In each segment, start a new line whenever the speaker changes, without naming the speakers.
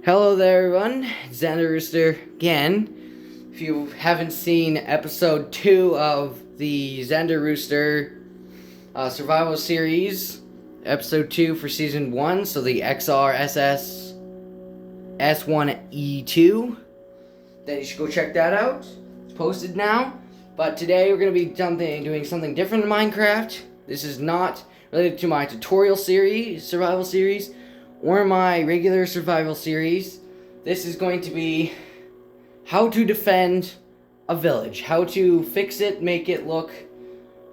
Hello there, everyone. It's Xander Rooster again. If you haven't seen episode 2 of the Xander Rooster survival series, episode 2 for season 1, so the XRSS S1E2, then you should go check that out. It's posted now. But today we're going to be doing something different in Minecraft. This is not related to my tutorial series, survival series, or my regular survival series. This is going to be how to defend a village, how to fix it, make it look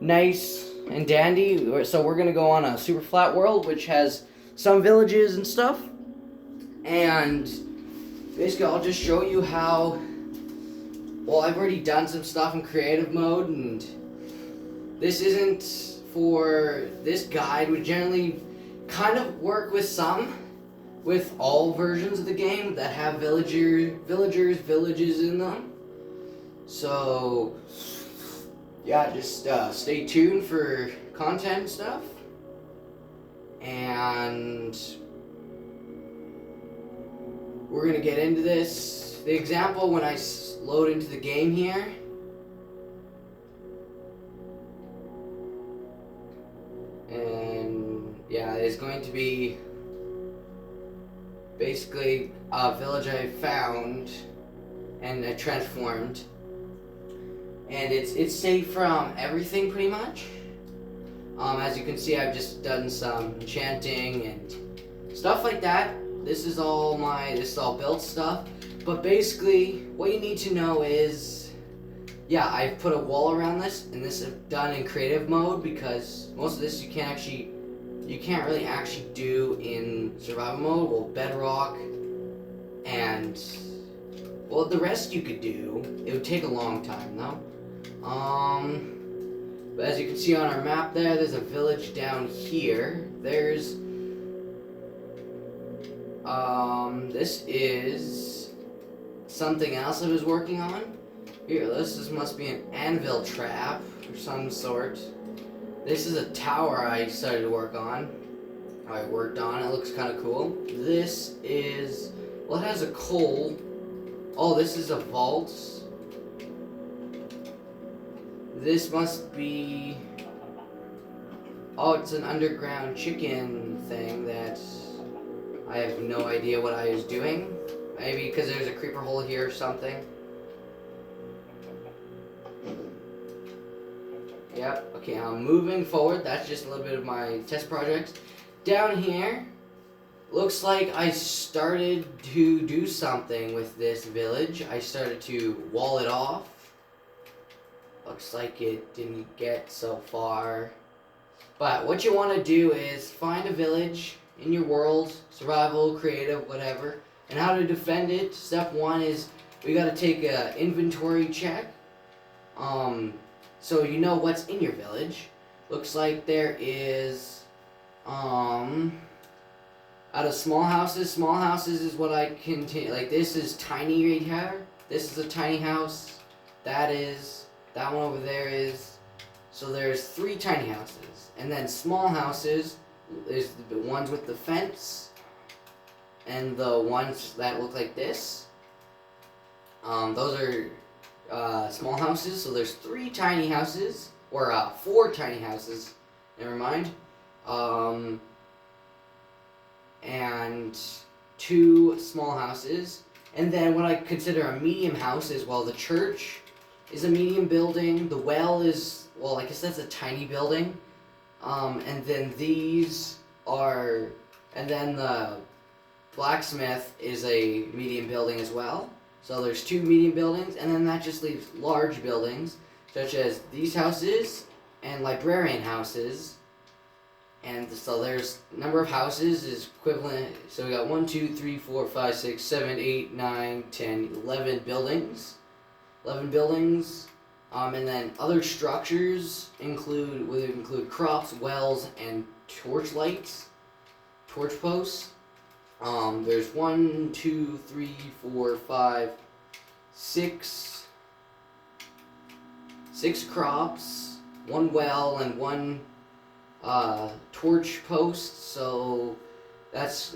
nice and dandy. So we're going to go on a super flat world, which has some villages and stuff. And basically I'll just show you how, well, I've already done some stuff in creative mode, and this isn't for, this guide would generally kind of work with all versions of the game that have villages in them. So yeah, just stay tuned for content and stuff. And we're gonna get into this. The example when I load into the game here, and yeah, it's going to be basically a village I found and I transformed, and it's safe from everything pretty much. As you can see, I've just done some enchanting and stuff like that. This is all built stuff. But basically, what you need to know is, yeah, I've put a wall around this, and this is done in creative mode because most of this you can't really actually do in survival mode. Well, bedrock and, well, the rest you could do. It would take a long time though. But as you can see on our map there's a village down here. This is something else I was working on. Here, this must be an anvil trap of some sort. This is a tower I started to work on. It looks kind of cool. This is, well, it has a coal. Oh, this is a vault. This must be, oh, it's an underground chicken thing that I have no idea what I was doing. Maybe because there's a creeper hole here or something. Yep, okay, I'm moving forward. That's just a little bit of my test project. Down here, looks like I started to do something with this village. I started to wall it off. Looks like it didn't get so far. But what you want to do is find a village in your world, survival, creative, whatever, and how to defend it. Step 1 is we got to take an inventory check. So you know what's in your village. Looks like there is, out of small houses is what I can take. Like, this is tiny right here. This is a tiny house. That one over there is. So there's 3 tiny houses. And then small houses is the ones with the fence, and the ones that look like this. Those are small houses. So there's 3 tiny houses, or 4 tiny houses, never mind, and 2 small houses. And then what I consider a medium house is, well, the church is a medium building. The well is, well, I guess that's a tiny building. And then and then the blacksmith is a medium building as well. So there's 2 medium buildings, and then that just leaves large buildings, such as these houses and librarian houses. And so there's number of houses is equivalent. So we got 1, 2, 3, 4, 5, 6, 7, 8, 9, 10, 11 buildings. 11 buildings. And then other structures would include crops, wells, and torch posts. There's 1, 2, 3, 4, 5, 6 crops, 1 well, and 1 torch post. So that's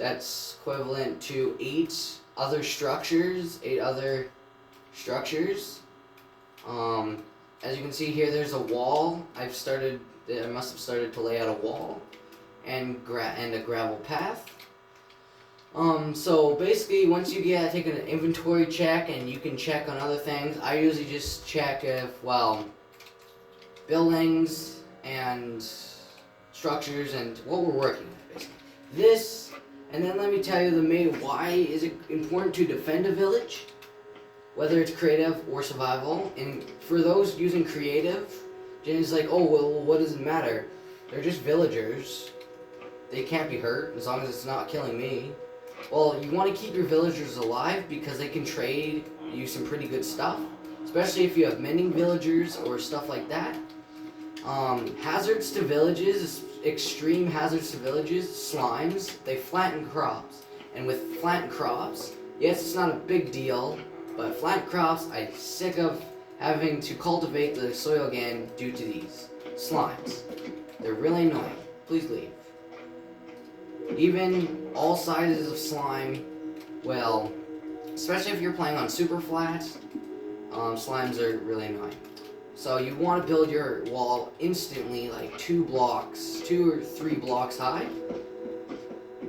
equivalent to 8 other structures, 8 other structures. As you can see here, there's a wall. I must have started to lay out a wall and a gravel path. So basically, once you take an inventory check, and you can check on other things. I usually just check if, well, buildings and structures and what we're working with, basically. This, and then let me tell you the main why is it important to defend a village, whether it's creative or survival. And for those using creative, Jenny's like, oh, well, what does it matter? They're just villagers. They can't be hurt as long as it's not killing me. Well, you want to keep your villagers alive because they can trade you some pretty good stuff, especially if you have mending villagers or stuff like that. Hazards to villages, extreme hazards to villages, slimes, they flatten crops. And with flattened crops, yes, it's not a big deal, but flattened crops, I'm sick of having to cultivate the soil again due to these slimes. They're really annoying. Please leave. Even all sizes of slime, well, especially if you're playing on super flat, slimes are really annoying. So you want to build your wall instantly, like 2 or 3 blocks high.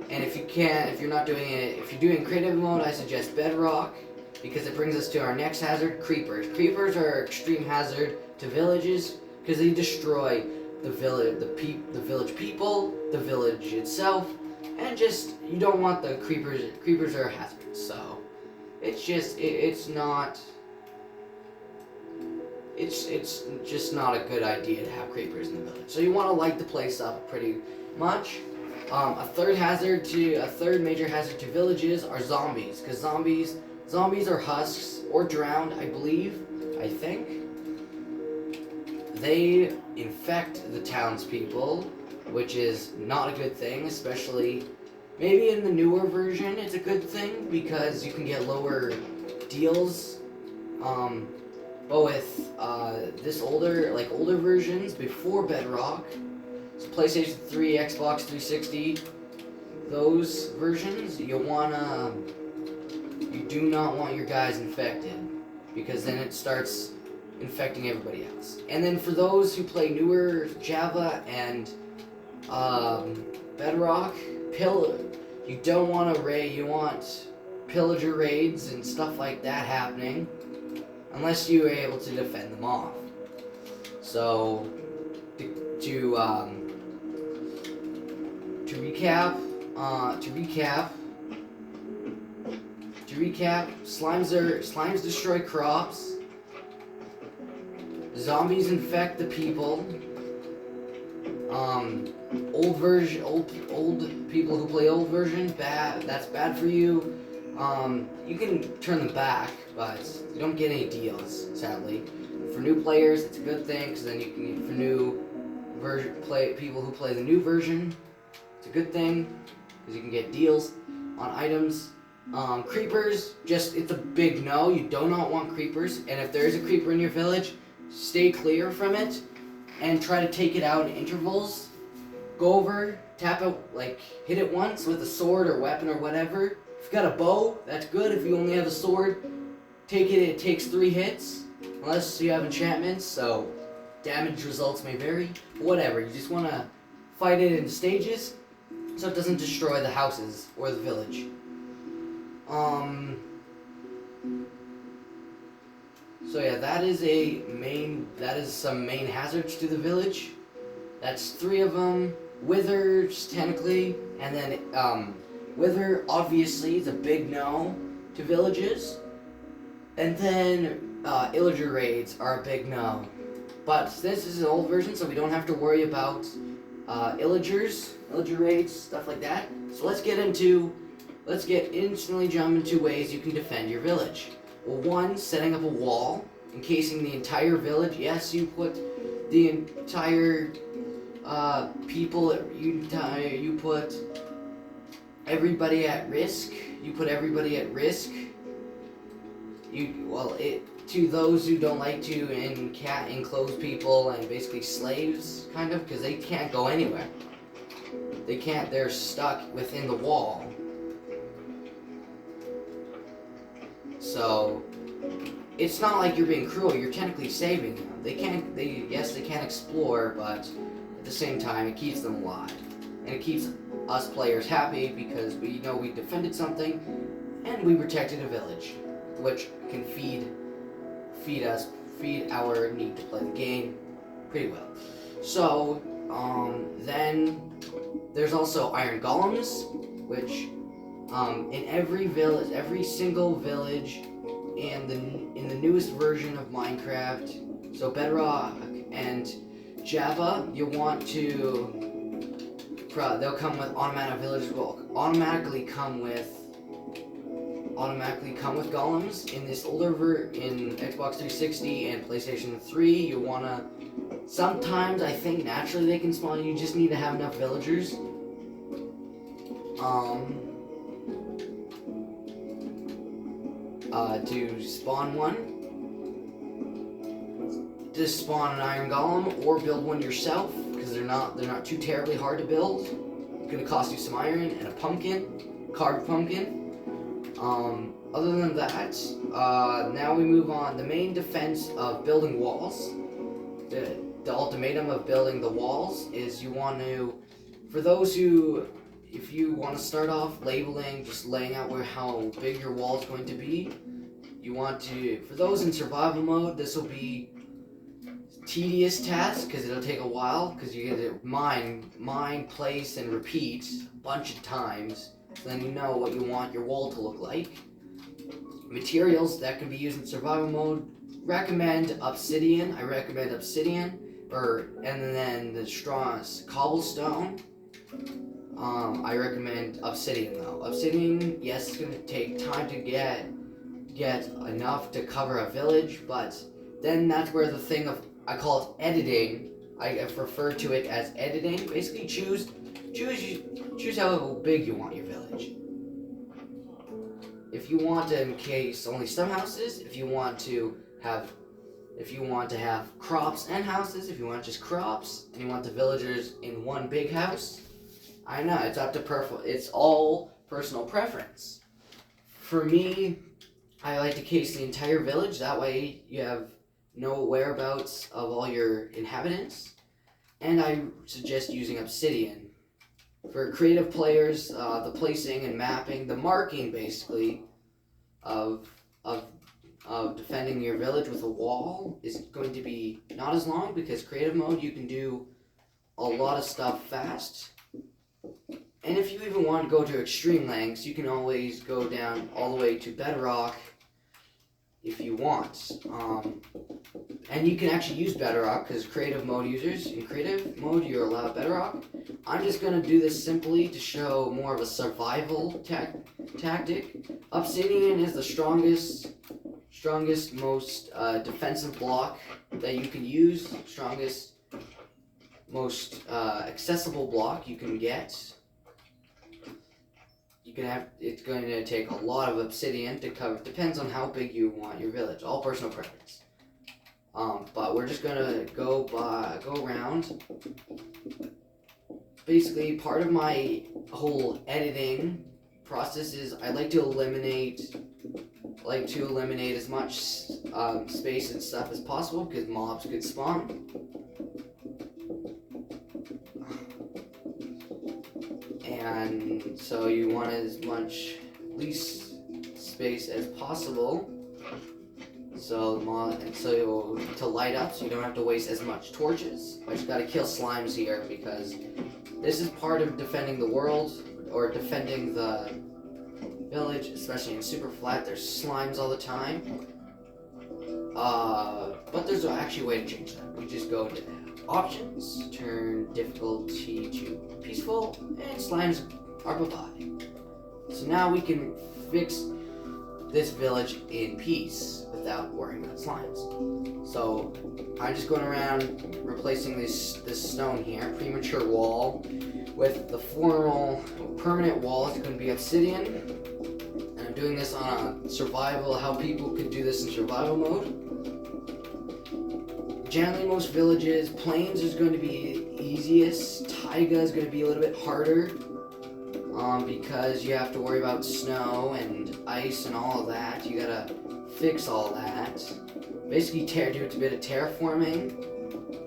And if you're not doing it, if you're doing creative mode, I suggest bedrock, because it brings us to our next hazard, creepers. Creepers are extreme hazard to villages because they destroy the village, the village people, the village itself, and just, you don't want the creepers. Creepers are hazards, so it's just not a good idea to have creepers in the village. So you want to light the place up pretty much. A third major hazard to villages are zombies, because zombies are husks or drowned, I think. They infect the townspeople, which is not a good thing, especially maybe in the newer version it's a good thing because you can get lower deals. But with this older versions before Bedrock, so PlayStation 3, Xbox 360, those versions, you do not want your guys infected, because then it starts infecting everybody else. And then for those who play newer Java and Bedrock, you don't want a raid. You want pillager raids and stuff like that happening, unless you are able to defend them off. So to recap, slimes destroy crops. Zombies infect the people. Old people who play old version, bad. That's bad for you. You can turn them back, but you don't get any deals, sadly. For new players, it's a good thing, because then you can, for new people who play the new version, it's a good thing, because you can get deals on items. Creepers, it's a big no. You do not want creepers, and if there is a creeper in your village, stay clear from it, and try to take it out in intervals. Go over, tap it, hit it once with a sword or weapon or whatever. If you've got a bow, that's good. If you only have a sword, it takes 3 hits, unless you have enchantments, so damage results may vary. Whatever, you just want to fight it in stages, so it doesn't destroy the houses or the village. So yeah, that is some main hazards to the village. That's 3 of them. Withers, technically, and then, Wither, obviously, is a big no to villages. And then, Illager raids are a big no. But this is an old version, so we don't have to worry about, Illager raids, stuff like that. So let's instantly jump into ways you can defend your village. Well, 1, setting up a wall, encasing the entire village. Yes, you put the entire people, you put everybody at risk. To those who don't like to enclose people and basically slaves, kind of, because they can't go anywhere. They're stuck within the wall. So it's not like you're being cruel. You're technically saving them. Yes, they can't explore, but at the same time, it keeps them alive, and it keeps us players happy because we know we defended something, and we protected a village, which can feed our need to play the game pretty well. So, then there's also iron golems, which in every single village in the newest version of Minecraft, so Bedrock and Java, you want to they'll come with automatic villages. Will automatically come with golems. In this older in Xbox 360 and PlayStation 3, you wanna sometimes I think naturally they can spawn. You just need to have enough villagers. To spawn one. Just spawn an iron golem or build one yourself, because they're not too terribly hard to build. It's gonna cost you some iron and a carved pumpkin. Other than that, now we move on. The main defense of building walls, the ultimatum of building the walls is you want to, if you want to start off just laying out how big your wall is going to be, you want to, for those in survival mode, this will be tedious task because it'll take a while because you get to mine, place, and repeat a bunch of times. So then you know what you want your wall to look like. Materials that can be used in survival mode. Recommend obsidian. I recommend obsidian, and then the strongest cobblestone. I recommend obsidian though. Obsidian, yes, it's gonna take time to get enough to cover a village, but then that's where the thing of, I call it editing. I refer to it as editing. Basically, choose how big you want your village. If you want to encase only some houses, if you want to have crops and houses, if you want just crops, and you want the villagers in one big house, I know it's it's all personal preference. For me, I like to case the entire village. That way, you have no whereabouts of all your inhabitants, and I suggest using obsidian. For creative players, the placing and mapping, the marking basically of defending your village with a wall is going to be not as long, because creative mode you can do a lot of stuff fast. And if you even want to go to extreme lengths, you can always go down all the way to Bedrock if you want. And you can actually use Bedrock, because creative mode users, in creative mode you're allowed Bedrock. I'm just going to do this simply to show more of a survival tactic. Obsidian is the strongest, most defensive block that you can use. Strongest, most accessible block you can get. It's going to take a lot of obsidian to cover. Depends on how big you want your village. All personal preference. But we're just gonna go around. Basically, part of my whole editing process is I like to eliminate as much space and stuff as possible, because mobs could spawn. And so you want least space as possible. So to light up, so you don't have to waste as much torches. I just gotta kill slimes here, because this is part of defending the world, or defending the village, especially in super flat. There's slimes all the time. But there's actually a way to change that. We just go to options, turn difficulty to peaceful, and slimes are bye-bye. So now we can fix this village in peace without worrying about slimes. So I'm just going around replacing this stone here, premature wall, with the formal permanent wall. It's going to be obsidian, and I'm doing this on a survival, how people could do this in survival mode. Generally, most villages, plains is going to be easiest. Taiga is going to be a little bit harder. because you have to worry about snow and ice and all of that. You gotta fix all that. Basically, do a bit of terraforming.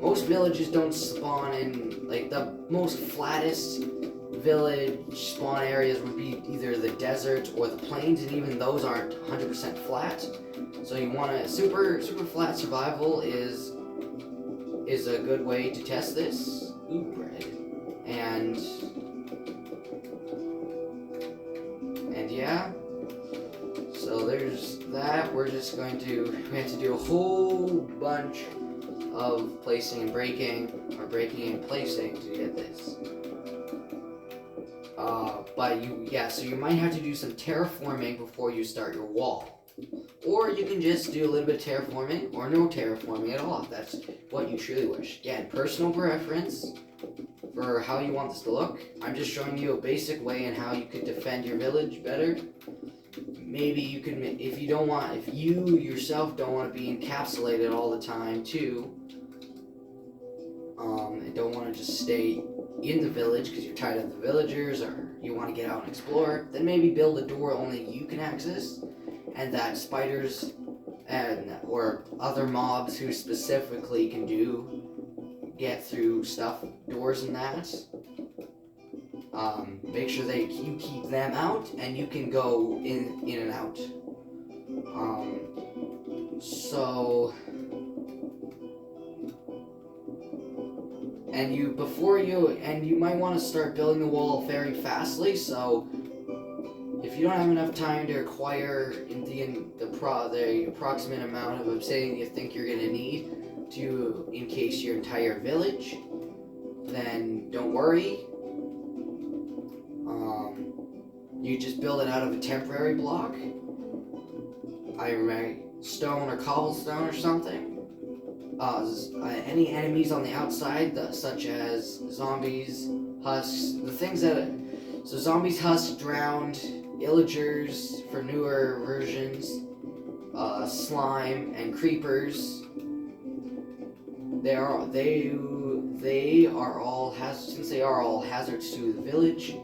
Most villages don't spawn in, like, the most flattest village spawn areas would be either the desert or the plains, and even those aren't 100% flat. So you want to super flat survival is a good way to test this. Ooh, bread. And yeah. So there's that. We have to do a whole bunch of placing and breaking, or breaking and placing to get this. So you might have to do some terraforming before you start your wall. Or you can just do a little bit of terraforming, or no terraforming at all, if that's what you truly wish. Again, personal preference for how you want this to look. I'm just showing you a basic way in how you could defend your village better. Maybe you could, if you yourself don't want to be encapsulated all the time too, and don't want to just stay in the village because you're tired of the villagers, or you want to get out and explore, then maybe build a door only you can access, and that spiders or other mobs who specifically can get through doors and that. Make sure you keep them out, and you can go in and out. You might want to start building the wall very fastly. So if you don't have enough time to acquire the approximate amount of obsidian you think you're gonna need to encase your entire village, then don't worry. You just build it out of a temporary block. I remember stone or cobblestone or something. Any enemies on the outside, such as zombies, husks, so zombies, husks, drowned, illagers for newer versions, slime, and creepers. They are all hazards to the village.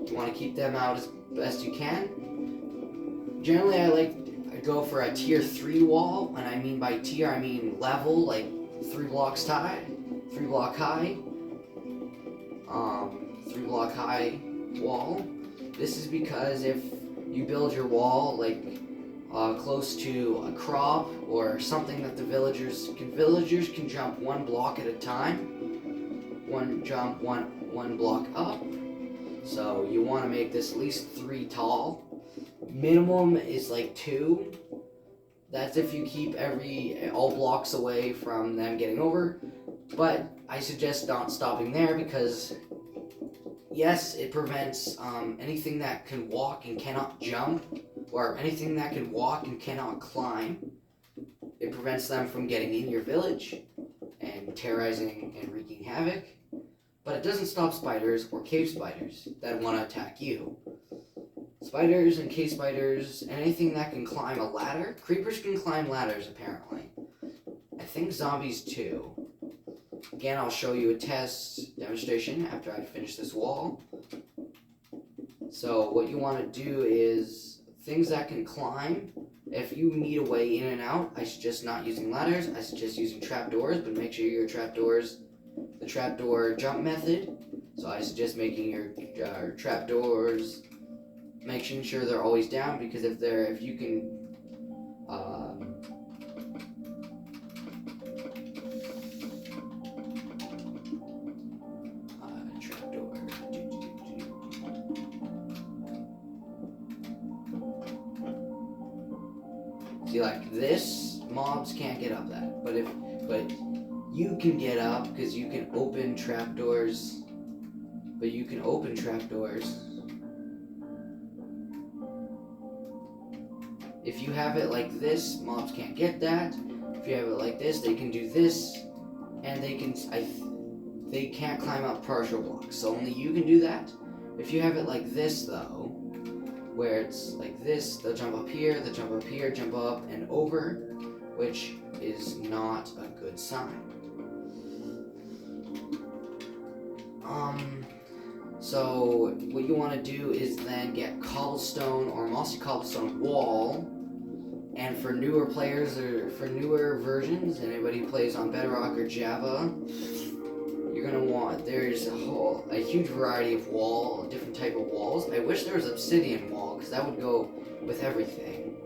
You want to keep them out as best you can. Generally, I go for a tier 3 wall, and I mean by tier, I mean level, like 3 blocks high. 3 block high wall. This is because if you build your wall close to a crop or something that the villagers can jump 1 block at a time. One block up. So you want to make this at least 3 tall. Minimum is like 2. That's if you keep all blocks away from them getting over. But I suggest not stopping there, because yes, it prevents anything that can walk and cannot jump, or anything that can walk and cannot climb. It prevents them from getting in your village and terrorizing and wreaking havoc. But it doesn't stop spiders or cave spiders that want to attack you. Spiders and cave spiders, anything that can climb a ladder. Creepers can climb ladders, apparently. I think zombies too. Again, I'll show you a demonstration after I finish this wall. So what you want to do is things that can climb. If you need a way in and out, I suggest not using ladders. I suggest using trapdoors, but make sure your trapdoors, the trapdoor jump method. So I suggest making your trapdoors, making sure they're always down, because if you can trapdoor. See, like this, mobs can't get up that, but you can get up because you can open trapdoors. But you can open trapdoors. If you have it like this, mobs can't get that. If you have it like this, they can do this, and they can't climb up partial blocks. So only you can do that. If you have it like this, though, where it's like this, they'll jump up here, jump up and over, which is not a good sign. So what you want to do is then get cobblestone or mossy cobblestone wall. And for newer players or for newer versions, anybody who plays on Bedrock or Java, you're gonna want, there's a huge variety of different type of walls. I wish there was obsidian wall, because that would go with everything.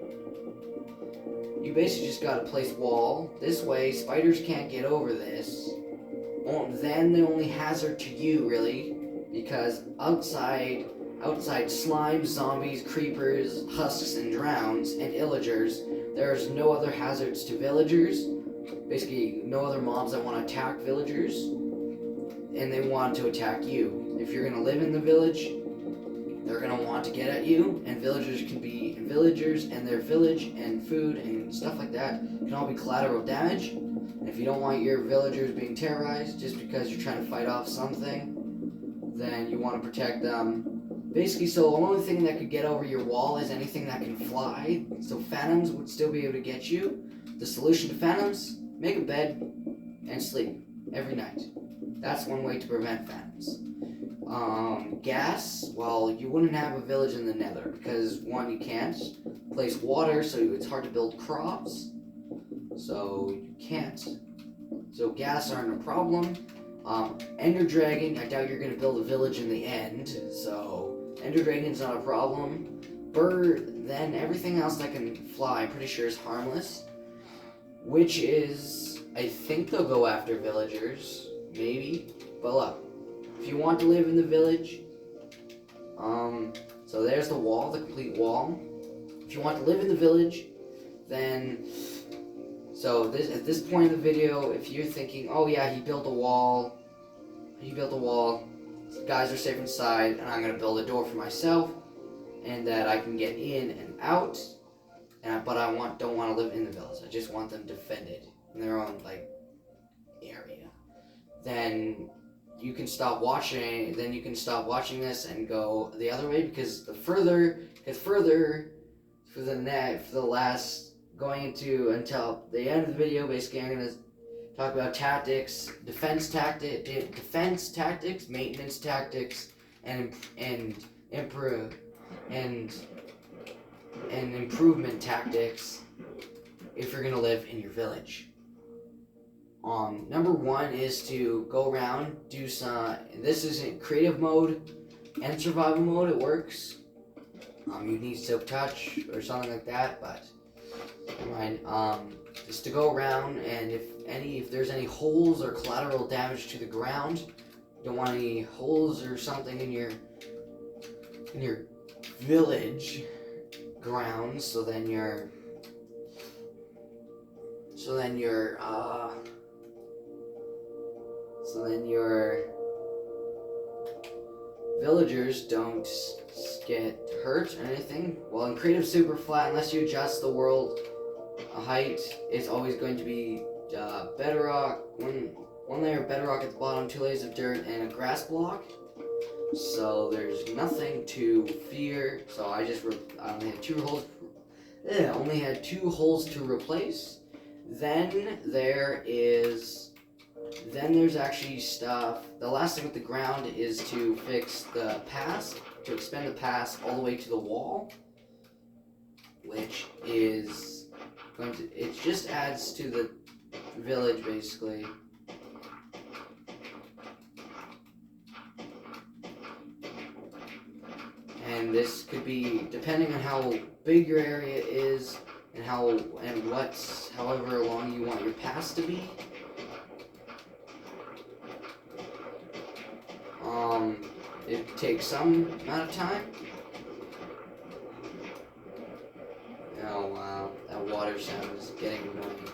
You basically just gotta place wall. This way, spiders can't get over this. Then the only hazard to you, really, because outside slimes, zombies, creepers, husks, and drowns, and illagers, there's no other hazards to villagers. Basically, no other mobs that want to attack villagers, and they want to attack you. If you're going to live in the village, they're going to want to get at you, and villagers and their village and food and stuff like that can all be collateral damage. And if you don't want your villagers being terrorized just because you're trying to fight off something, then you want to protect them. Basically, so the only thing that could get over your wall is anything that can fly. So phantoms would still be able to get you. The solution to phantoms: make a bed and sleep every night. That's one way to prevent phantoms. Gas, well, you wouldn't have a village in the nether because, one, you can't place water, so it's hard to build crops. So you can't. So gas aren't a problem. Ender Dragon, I doubt you're going to build a village in the end, so Ender Dragon's not a problem. Bird, then everything else that can fly, I'm pretty sure is harmless. Which is, I think they'll go after villagers, maybe. But look, if you want to live in the village, so there's the wall, the complete wall. If you want to live in the village, then, so at this point in the video, if you're thinking, oh yeah, he built a wall, guys are safe inside, and I'm going to build a door for myself, and that I can get in and out, but I don't want to live in the village. I just want them defended in their own, area. Then you can stop watching this and go the other way, because until the end of the video, basically I'm going to talk about tactics, defense tactics, maintenance tactics, and improvement tactics if you're gonna live in your village. Number one is to go around, do some. This is in creative mode and survival mode. It works. You need silk touch or something like that, but never mind. Just to go around, and if there's any holes or collateral damage to the ground, you don't want any holes or something in your village grounds. So then your villagers don't get hurt or anything. Well, in creative super flat, unless you adjust the world height, it's always going to be bedrock, one layer of bedrock at the bottom, 2 layers of dirt, and a grass block. So there's nothing to fear. So I only had 2 holes. Only had 2 holes to replace. Then there's actually stuff. The last thing with the ground is to fix the pass, to expand the pass all the way to the wall, which is it just adds to the village basically. And this could be, depending on how big your area is and however long you want your pass to be. It takes some amount of time. Oh wow, that water sound is getting annoying.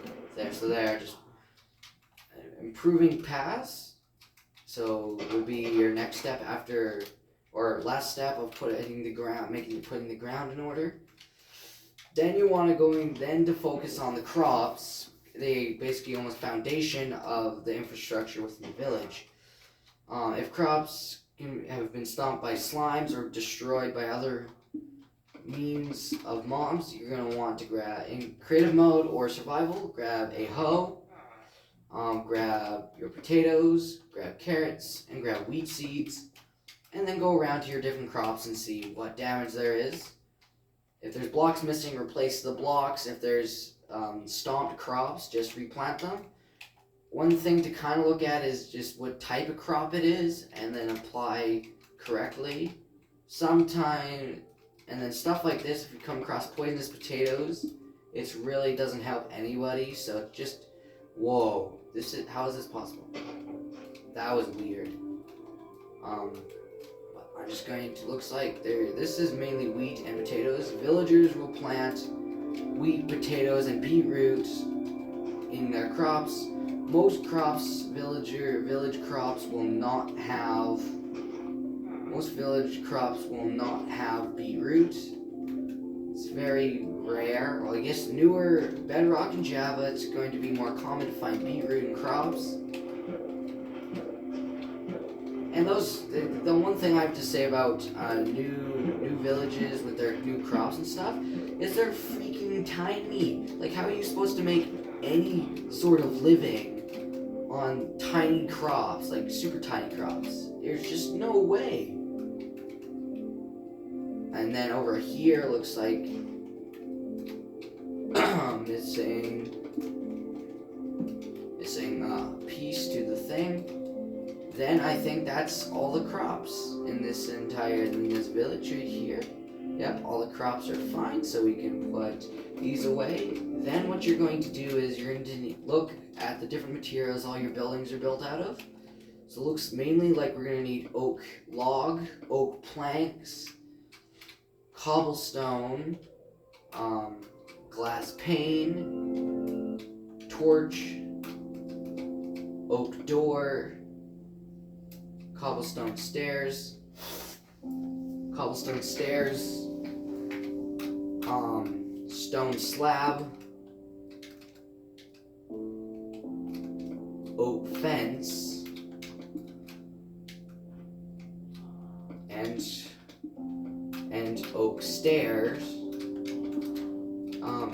There, just improving pass. So will be your next step after, or last step of putting the ground in order. Then you want to focus on the crops. They basically almost foundation of the infrastructure within the village. If crops have been stomped by slimes or destroyed by other means of mobs, you're going to want to grab, in creative mode or survival, grab a hoe, grab your potatoes, grab carrots, and grab wheat seeds. and then go around to your different crops and see what damage there is. If there's blocks missing, replace the blocks. If there's stomped crops, just replant them. One thing to kind of look at is just what type of crop it is, and then apply correctly. Sometime, and then stuff like this, if you come across poisonous potatoes, it really doesn't help anybody. So just, whoa, how is this possible? That was weird. I'm just going to, looks like this is mainly wheat and potatoes. Villagers will plant wheat, potatoes, and beetroot in their crops. Most crops, village crops will not have, beetroot. It's very rare. Well, I guess newer Bedrock and Java, it's going to be more common to find beetroot in crops. And the one thing I have to say about new villages with their new crops and stuff is they're freaking tiny. Like, how are you supposed to make any sort of living on tiny crops, like super tiny crops? There's just no way. And then over here looks like missing piece to the thing. Then I think that's all the crops in this village right here. Yep, all the crops are fine, so we can put these away. Then what you're going to do is you're going to look at the different materials all your buildings are built out of. So it looks mainly like we're going to need oak log, oak planks, cobblestone, glass pane, torch, oak door, cobblestone stairs, stone slab, oak fence, and oak stairs.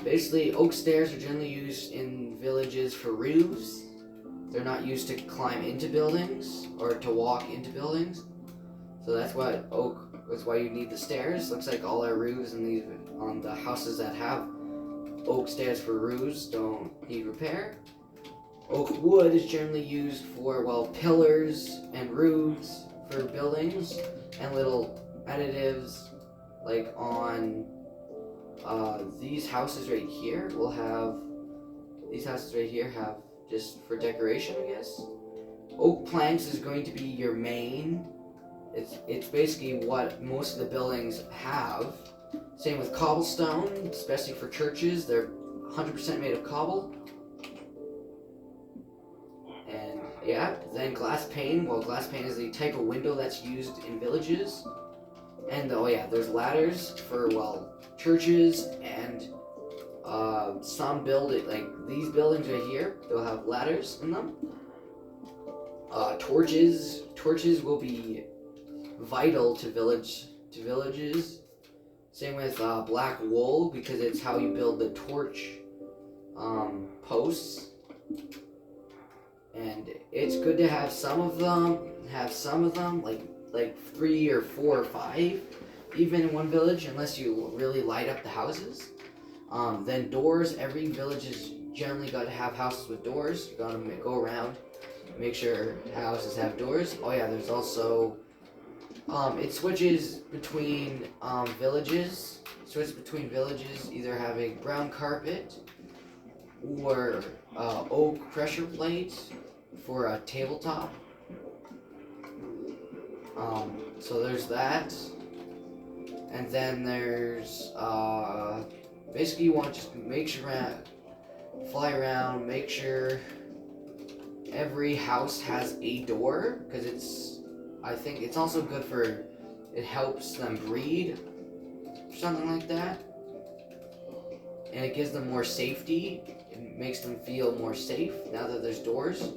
Basically, oak stairs are generally used in villages for roofs. They're not used to climb into buildings or to walk into buildings. So that's why you need the stairs. Looks like all our roofs on the houses that have oak stairs for roofs don't need repair. Oak wood is generally used for, pillars and roofs for buildings, and little additives like on these houses right here have just for decoration, I guess. Oak planks is going to be your main. It's basically what most of the buildings have. Same with cobblestone, especially for churches. They're 100% made of cobble. And yeah, then glass pane. Well, glass pane is the type of window that's used in villages. And there's ladders for churches and some like these buildings right here. They'll have ladders in them. Torches will be vital to villages. Same with black wool, because it's how you build the torch posts. And it's good to have some of them, like 3 or 4 or 5, even in one village, unless you really light up the houses. Then doors. Every village is generally got to have houses with doors. You gotta go around, make sure houses have doors. There's also it switches between villages. Either having brown carpet or oak pressure plates for a tabletop. So there's that. And then there's basically you want to just fly around, make sure every house has a door, because I think it's also good it helps them breed or something like that. And it gives them more safety. It makes them feel more safe now that there's doors.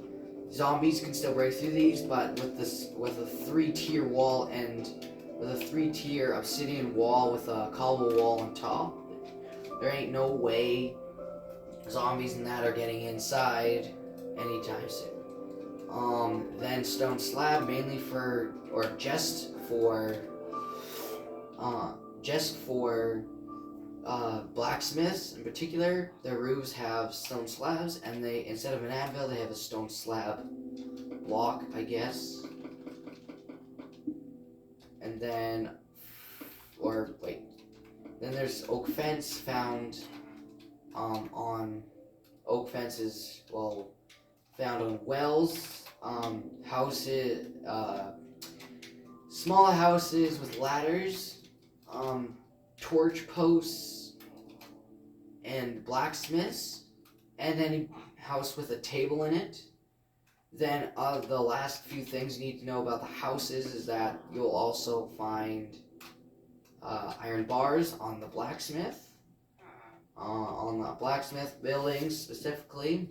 Zombies can still break through these, but with a 3-tier wall and with a 3-tier obsidian wall with a cobble wall on top, there ain't no way zombies and that are getting inside anytime soon. Then stone slab, mainly just for blacksmiths in particular. Their roofs have stone slabs, and they, instead of an anvil, they have a stone slab block, I guess. And then, then there's oak fence found on oak fences, found on wells, houses, small houses with ladders, torch posts, and blacksmiths, and any house with a table in it. Then the last few things you need to know about the houses is that you'll also find iron bars on the blacksmith, buildings specifically,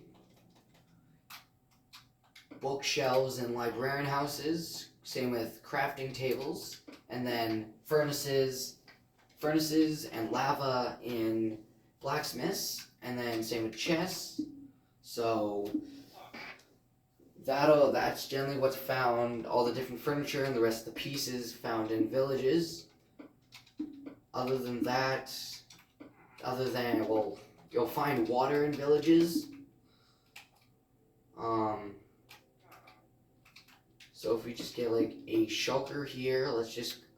bookshelves in librarian houses, same with crafting tables, and then furnaces and lava in blacksmiths, and then same with chests. So that's generally what's found, all the different furniture and the rest of the pieces found in villages. Other than, you'll find water in villages. So if we just get like a shulker here,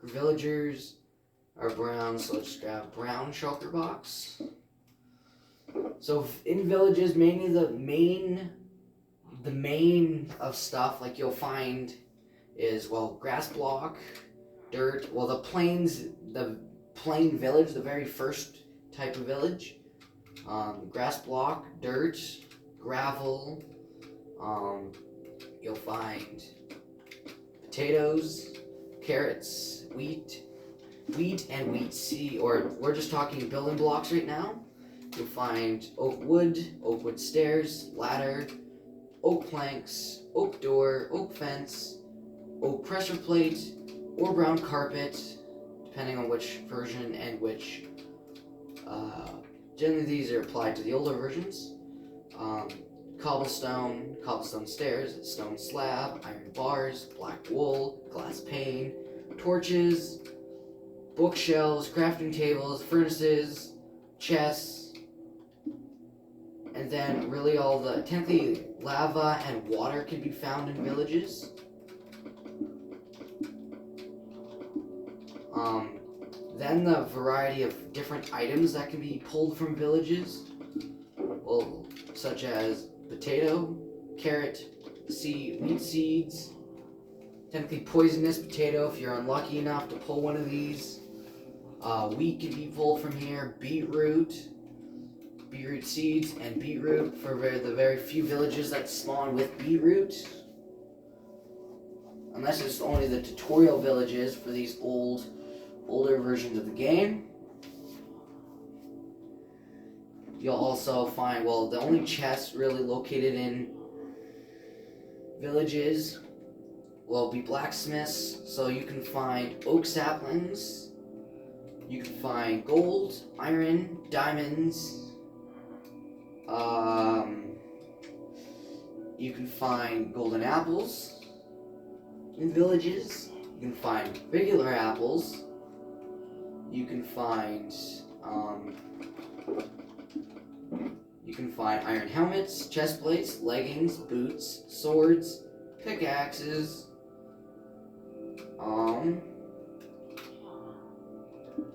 villagers are brown, so let's grab brown shulker box. So in villages, mainly the main of stuff like you'll find is, grass block, dirt, the plain village, the very first type of village, grass block, dirt, gravel, you'll find potatoes, carrots, wheat and wheat seed, or we're just talking building blocks right now. You'll find oak wood stairs, ladder, oak planks, oak door, oak fence, oak pressure plate, or brown carpet, depending on which version and which. Generally, these are applied to the older versions. Cobblestone stairs, stone slab, iron bars, black wool, glass pane, torches, bookshelves, crafting tables, furnaces, chests, and then really technically lava and water can be found in villages. Then the variety of different items that can be pulled from villages, such as potato, carrot, wheat seeds, technically poisonous potato if you're unlucky enough to pull one of these. Wheat can be pulled from here, beetroot seeds, and beetroot for the very few villages that spawn with beetroot. Unless it's only the tutorial villages for these older versions of the game. You'll also find, the only chests really located in villages will be blacksmiths, so you can find oak saplings, you can find gold, iron, diamonds, you can find golden apples in villages, you can find regular apples, you can find iron helmets, chest plates, leggings, boots, swords, pickaxes.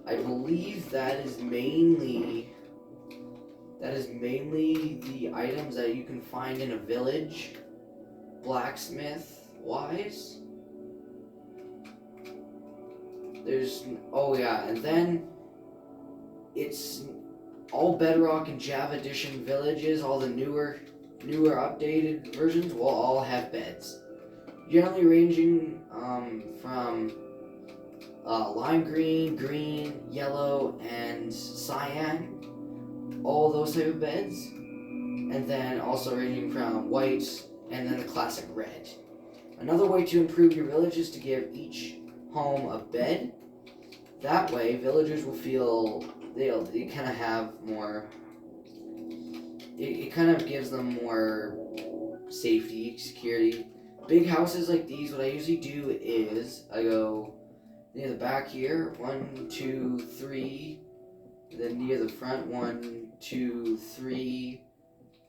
I believe that is mainly the items that you can find in a village, blacksmith wise. And then it's all Bedrock and Java Edition villages, all the newer updated versions will all have beds. Generally ranging from lime green, yellow, and cyan. All those type of beds. And then also ranging from white and then the classic red. Another way to improve your village is to give each home a bed. That way, villagers will feel they kind of have more. It kind of gives them more safety, security. Big houses like these, what I usually do is I go near the back here, 1, 2, 3. And then near the front, 1, 2, 3.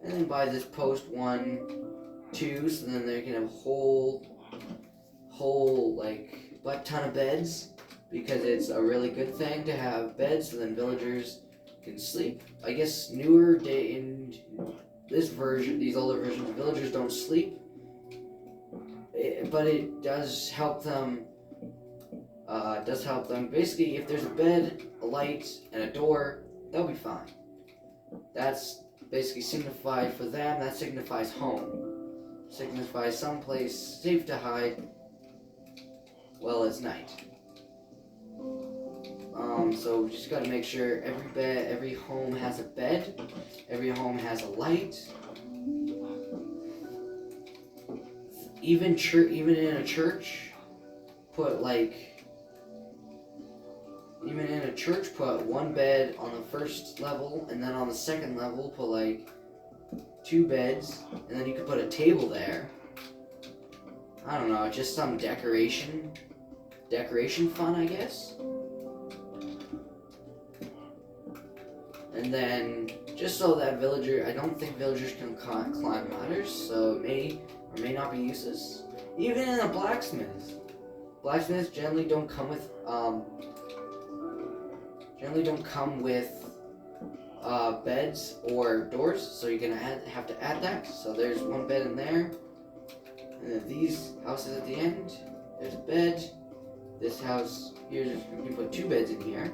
And then by this post, 1, 2. So then they can have a whole like butt ton of beds, because it's a really good thing to have beds, so then villagers can sleep. I guess newer day in this version, these older versions, villagers don't sleep, but it does help them. Basically, if there's a bed, a light, and a door, they'll be fine. That's basically signified for them. That signifies home. Signifies someplace safe to hide while it's night. So we just gotta make sure every home has a bed, every home has a light. Even in a church, put one bed on the first level, and then on the second level put like 2 beds, and then you could put a table there. I don't know, just some decoration fun, I guess. And then, just so that I don't think villagers can climb ladders, so it may or may not be useless. Even in a blacksmith. Blacksmiths generally don't come with beds or doors, so you're gonna have to add that. So there's 1 bed in there. And then these houses at the end, there's a bed. This house here, you can put 2 beds in here.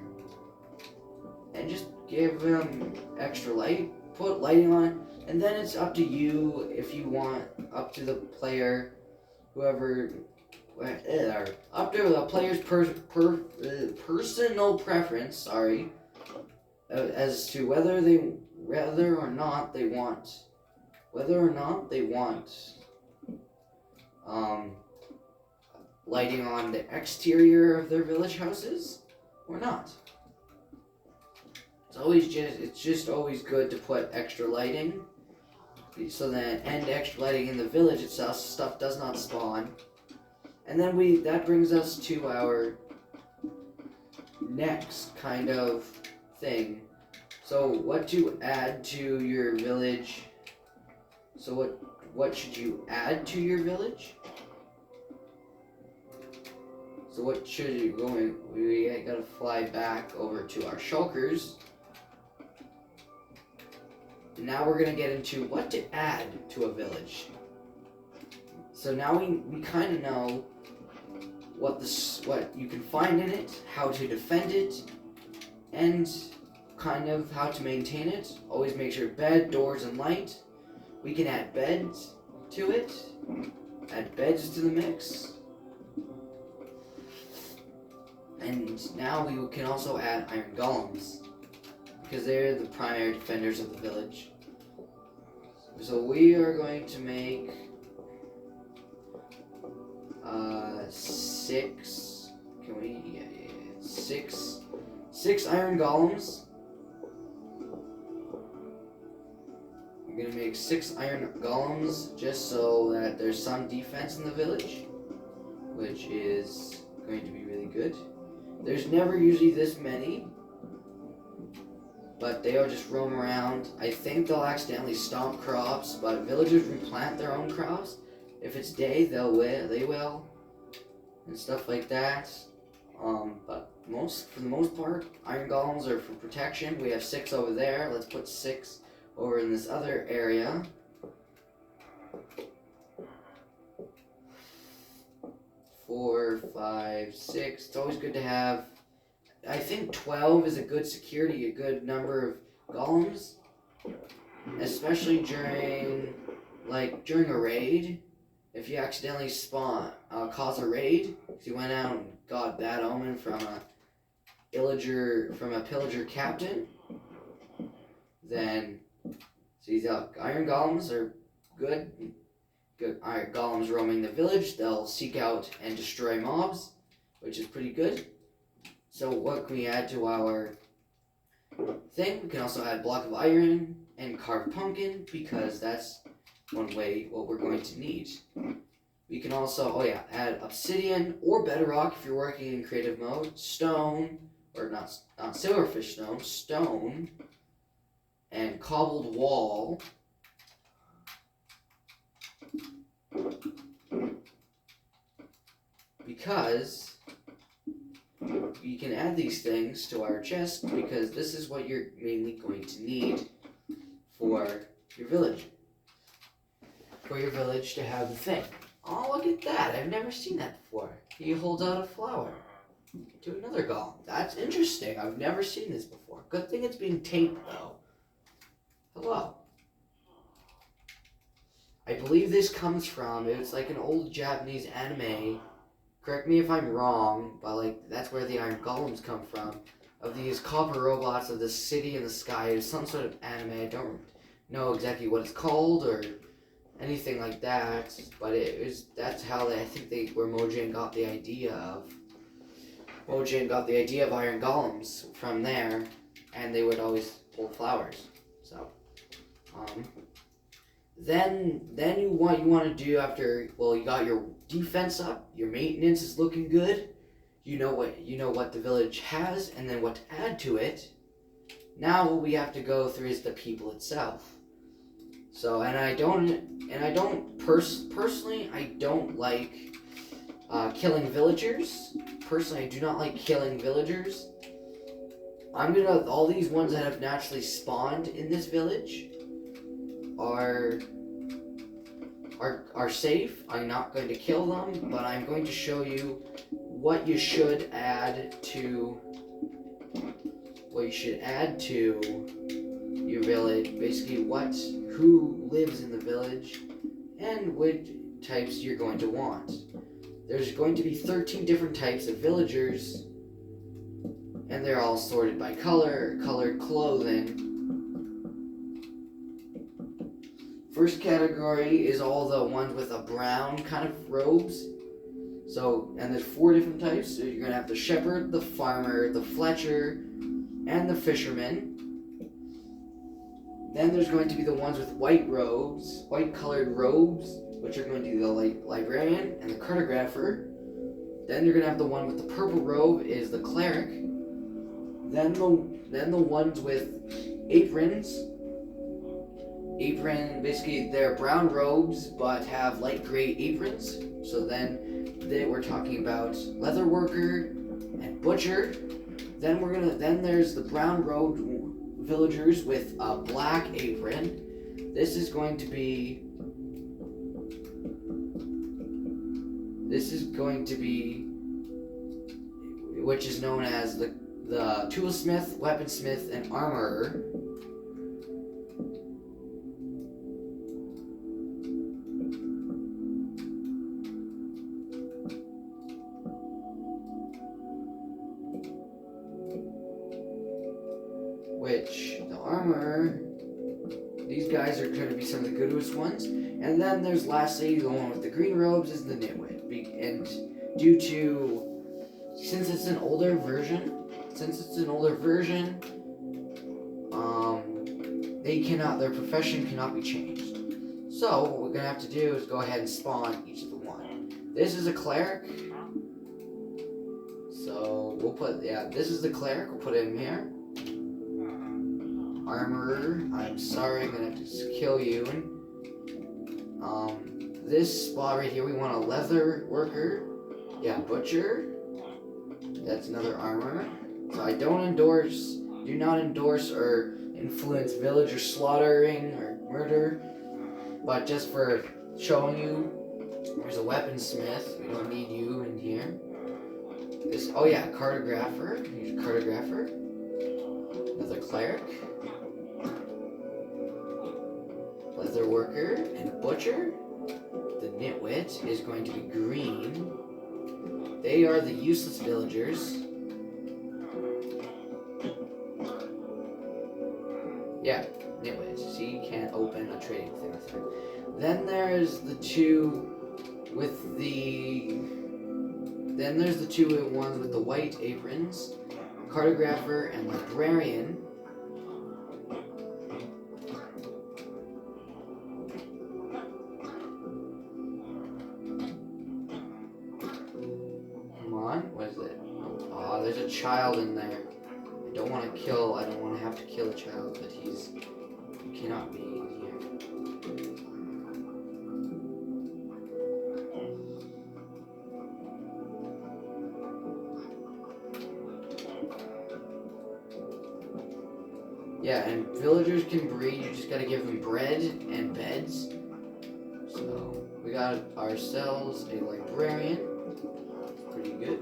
And just give them extra light, put lighting on, and then it's up to you if you want, up to the player, up to the player's personal preference, as to whether or not they want lighting on the exterior of their village houses or not. It's just always good to put extra lighting, so that extra lighting in the village itself, stuff does not spawn. And then that brings us to our next kind of thing. So what to add to your village? So what should you add to your village? So what should you go in? We gotta fly back over to our shulkers. Now we're gonna get into what to add to a village. So now we kind of know what you can find in it, how to defend it, and kind of how to maintain it. Always make sure bed, doors, and light. We can add beds to it. Add beds to the mix. And now we can also add iron golems, because they're the primary defenders of the village. So we are going to make 6. Can we? Yeah. 6 iron golems. I'm gonna make 6 iron golems just so that there's some defense in the village, which is going to be really good. There's never usually this many, but they'll just roam around. I think they'll accidentally stomp crops, but villagers replant their own crops. If it's day, they will, and stuff like that. But for the most part, iron golems are for protection. We have 6 over there. Let's put 6 over in this other area. 4, 5, 6. It's always good to have. I think 12 is a good security, a good number of golems, especially during a raid. If you accidentally cause a raid, if you went out and got bad omen from a pillager captain, then these iron golems are good. Good iron golems roaming the village. They'll seek out and destroy mobs, which is pretty good. So what can we add to our thing? We can also add block of iron and carved pumpkin, because that's one way what we're going to need. We can also, add obsidian or bedrock if you're working in creative mode, stone, or not silverfish stone, stone, and cobbled wall. Because you can add these things to our chest because this is what you're mainly going to need for your village. For your village to have the thing. Oh, look at that. I've never seen that before. He holds out a flower to another golem. That's interesting. I've never seen this before. Good thing it's being taped, though. Hello. I believe this comes from, it's like an old Japanese anime. Correct me if I'm wrong, but like that's where the iron golems come from. Of these copper robots of the city in the sky. It's some sort of anime. I don't know exactly what it's called or anything like that, but that's how I think where Mojang got the idea of. Mojang got the idea of iron golems from there, and they would always hold flowers. So, then you want to do after, well, you got your defense up, your maintenance is looking good, you know what the village has, and then what to add to it. Now what we have to go through is the people itself. So, personally, I don't like killing villagers. Personally, I do not like killing villagers. All these ones that have naturally spawned in this village are safe. I'm not going to kill them, but I'm going to show you what you should add to your village. Basically, who lives in the village, and which types you're going to want. There's going to be 13 different types of villagers, and they're all sorted by color, colored clothing. First category is all the ones with a brown kind of robes. So, and there's 4 different types. So you're going to have the shepherd, the farmer, the fletcher, and the fisherman. Then there's going to be the ones with white colored robes, which are going to be the librarian and the cartographer. Then you're going to have the one with the purple robe is the cleric. Then the ones with aprons. Basically they're brown robes but have light gray aprons. So then we're talking about leather worker and butcher. Then there's the brown robed villagers with a black apron. This is going to be which is known as the toolsmith, weaponsmith, and armorer. Which, the armorer, these guys are going to be some of the goodest ones. And then there's lastly, the one with the green robes is the nitwit. And since it's an older version, their profession cannot be changed. So what we're going to have to do is go ahead and spawn each of the one. This is a cleric. So this is the cleric, we'll put him here. Armorer, I'm sorry, I'm gonna have to kill you. This spot right here, we want a leather worker. Yeah, butcher. That's another armorer. So I do not endorse or influence villager slaughtering or murder. But just for showing you, there's a weaponsmith. We don't need you in here. Cartographer. Here's a cartographer. Another cleric. Leather worker and butcher. The nitwit is going to be green. They are the useless villagers. Yeah, nitwit. See, you can't open a trading thing with her. Then there's the two ones with the white aprons, cartographer and librarian. child in there. I don't want to have to kill a child, but he cannot be in here. Yeah, and villagers can breed, you just gotta give them bread and beds. So, we got ourselves a librarian. Pretty good.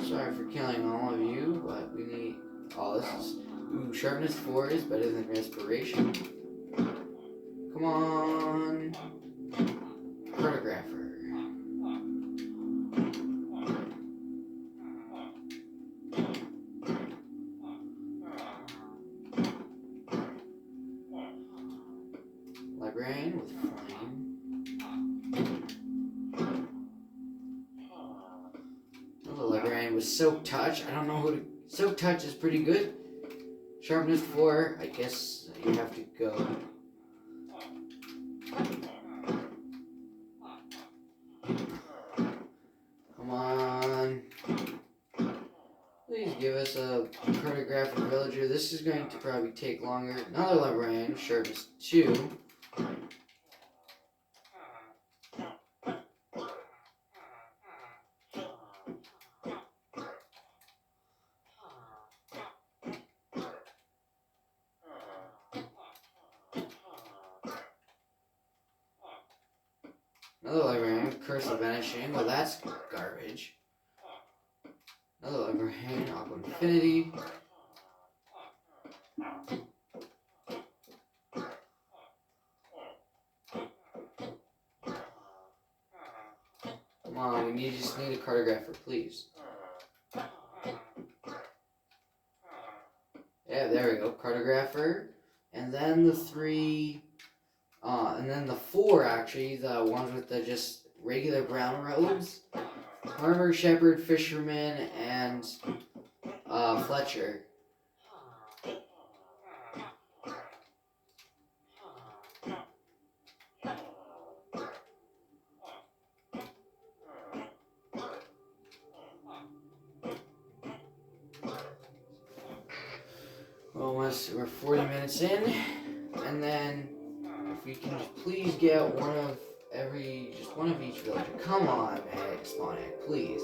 Sorry for killing all of you, but we need... Oh, this is... Ooh, sharpness 4 is better than respiration. Come on. Cartographer. Librarian with flame. Oh, the librarian with soak touch. I don't know who to... Soak touch is pretty good. Sharpness 4, I guess you have to go. Come on. Please give us a cartographic villager. This is going to probably take longer. Another librarian, sharpness 2. Another librarian, Curse of Vanishing. Well, that's garbage. Another librarian, Aqua Infinity. Come on, we just need a cartographer, please. Yeah, there we go, cartographer. And then the 3... and then the 4, actually, the ones with the just regular brown robes. Farmer, Shepherd, Fisherman, and Fletcher. Almost, we're 40 minutes in, and then if we can just please get just one of each villager. Come on, egg, spawn egg, please.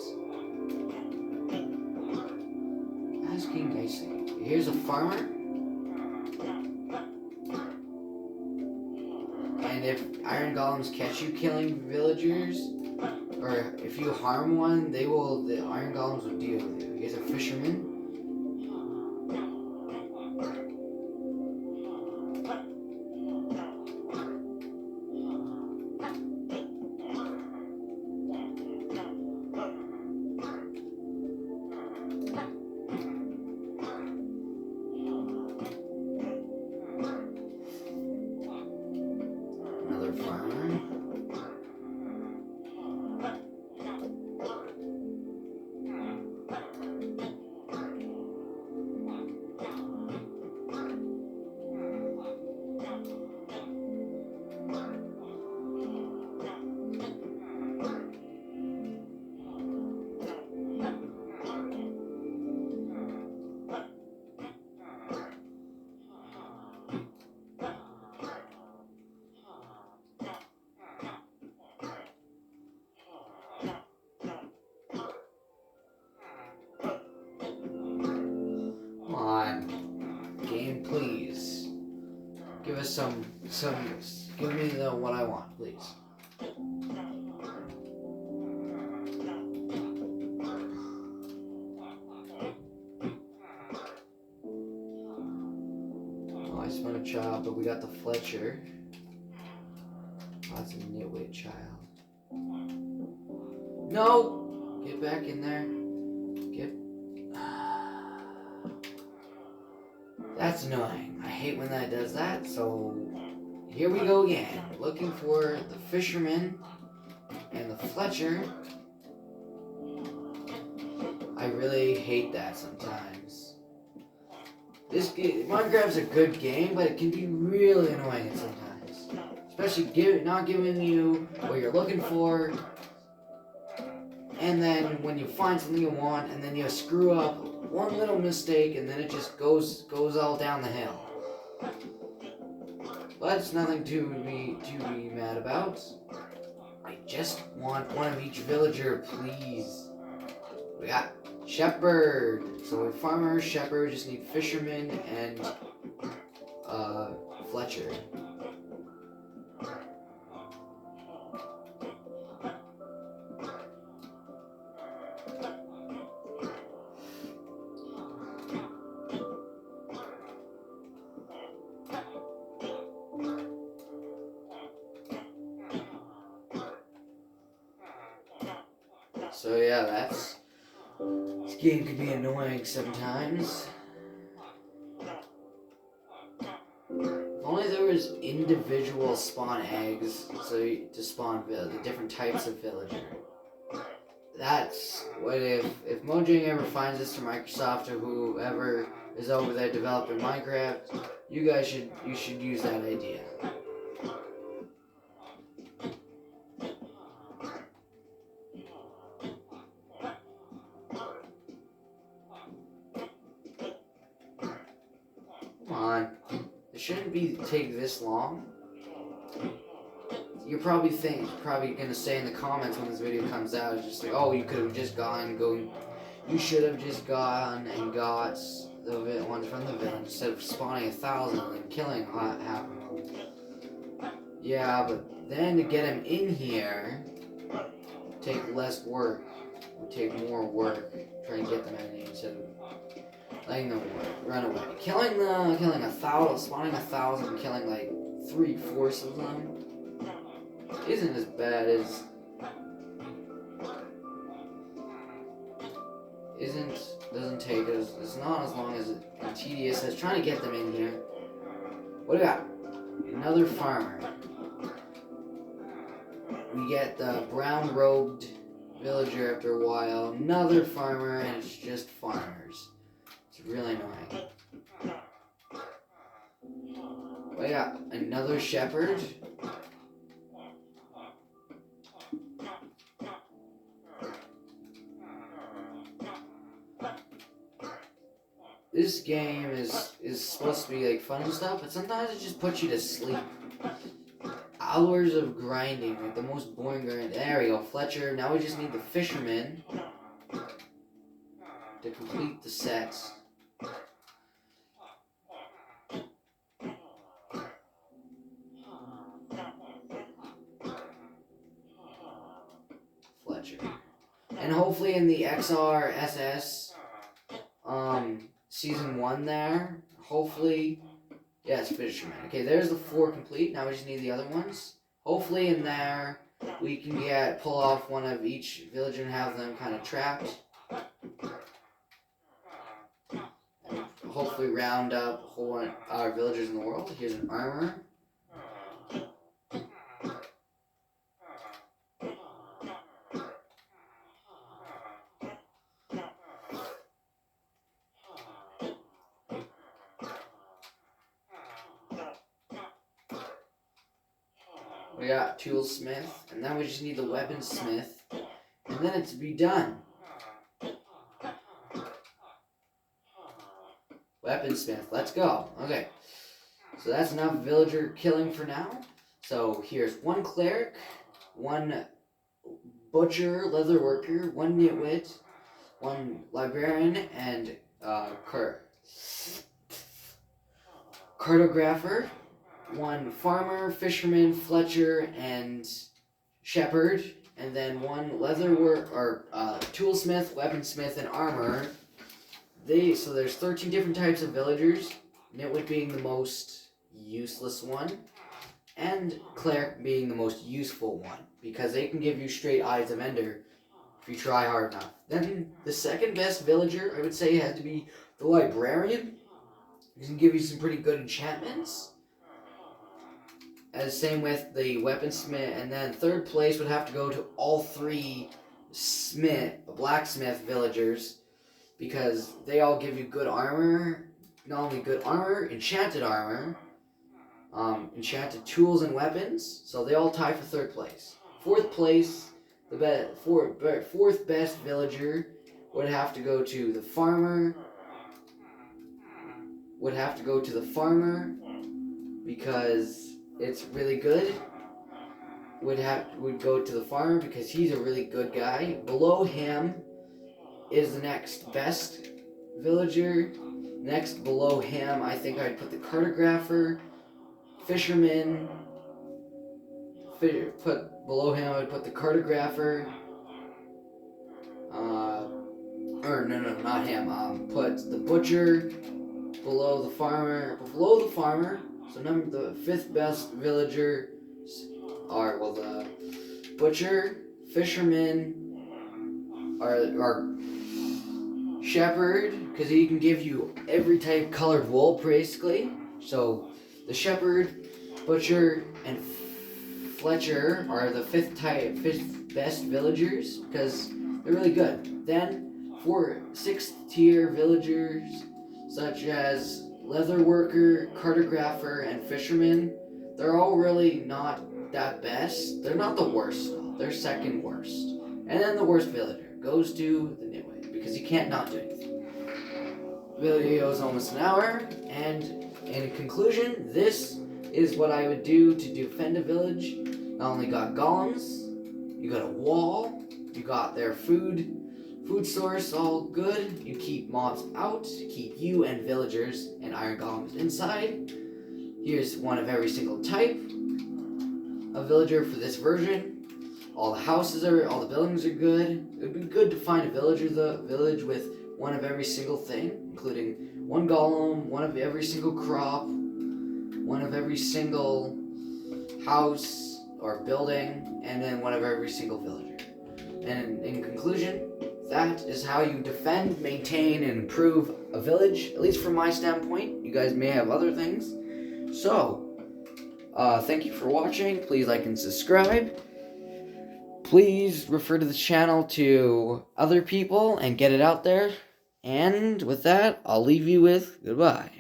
Asking nicely. Here's a farmer. And if iron golems catch you killing villagers, or if you harm one, the iron golems will deal with you. Here's a fisherman. Please give us some give me what I want, please. Oh, I just want a child, but we got the Fletcher. Oh, that's a nitwit child. No! Get back in there. That's annoying. I hate when that does that, so here we go again. Looking for the fisherman And the Fletcher, I really hate that sometimes. This game, Minecraft's a good game, but it can be really annoying sometimes. Especially not giving you what you're looking for. And then when you find something you want, and then you screw up one little mistake, and then it just goes all down the hill. But it's nothing to be mad about. I just want one of each villager, please. We got shepherd. So we farmer, shepherd, just need fisherman and Fletcher. So yeah, this game can be annoying sometimes. If only there was individual spawn eggs, so to spawn the different types of villager. That's what if Mojang ever finds this for Microsoft or whoever is over there developing Minecraft, you should use that idea. Come on. It shouldn't take this long. You're probably gonna say in the comments when this video comes out, it's just like, oh, you could have just you should have just gone and got the ones from the village instead of spawning 1,000 and killing half of them. Yeah, but then to get him in here would take less work. It would take more work trying to get them in here instead of letting them run away. Killing 1,000, spawning 1,000, and killing like 3/4 of them isn't as bad as doesn't take as it's not as long as and tedious as trying to get them in here. What do we got? Another farmer. We get the brown robed villager after a while. Another farmer, and it's just farmers. It's really annoying. What do we got? Another shepherd. This game is supposed to be like fun and stuff, but sometimes it just puts you to sleep. Hours of grinding, like the most boring grind. There we go, Fletcher. Now we just need the fisherman to complete the sets. Fletcher. And hopefully in the XRSS Season 1 there, hopefully, yes, fisherman. Okay, there's the 4 complete. Now we just need the other ones. Hopefully in there we can pull off one of each villager and have them kind of trapped. And hopefully round up whole our villagers in the world. Here's an armor. We got toolsmith, and then we just need the weaponsmith, and then it's be done. Weaponsmith, let's go. Okay, so that's enough villager killing for now. So here's 1 cleric, 1 butcher, leather worker, 1 nitwit, 1 librarian, and cartographer. 1 farmer, fisherman, Fletcher, and shepherd, and then 1 toolsmith, weaponsmith, and armor. So there's 13 different types of villagers, nitwit being the most useless one, and cleric being the most useful one, because they can give you straight Eyes of Ender if you try hard enough. Then the second best villager, I would say, has to be the librarian. He can give you some pretty good enchantments. as same with the weaponsmith, and then third place would have to go to all three blacksmith villagers, because they all give you good armor. Not only good armor, enchanted armor, enchanted tools and weapons. So they all tie for third place. Fourth place, fourth best villager would have to go to the farmer. Because it's really good. Would go to the farmer because he's a really good guy. Below him is the next best villager. Next below him, I think I'd put the cartographer, fisherman. Below him, I would put the cartographer. Not him. Put the butcher below the farmer. So the fifth best villager are the butcher, fisherman, or shepherd, because he can give you every type of colored wool basically. So the shepherd, butcher, and Fletcher are the fifth best villagers because they're really good. Then for sixth tier villagers such as leather worker, cartographer, and fisherman, they're all really not that best. They're not the worst though. They're second worst. And then the worst villager goes to the Nitwit because you can't not do anything. Video is almost an hour, and in conclusion, this is what I would do to defend a village. Not only got golems, you got a wall, you got their food source all good, you keep mobs out, keep you and villagers and iron golems inside. Here's one of every single type of villager for this version. All the buildings are good. It would be good to find a village with one of every single thing, including one golem, one of every single crop, one of every single house or building, and then one of every single villager. And in conclusion, that is how you defend, maintain, and improve a village, at least from my standpoint. You guys may have other things. So, thank you for watching. Please like and subscribe. Please refer to the channel to other people and get it out there. And with that, I'll leave you with goodbye.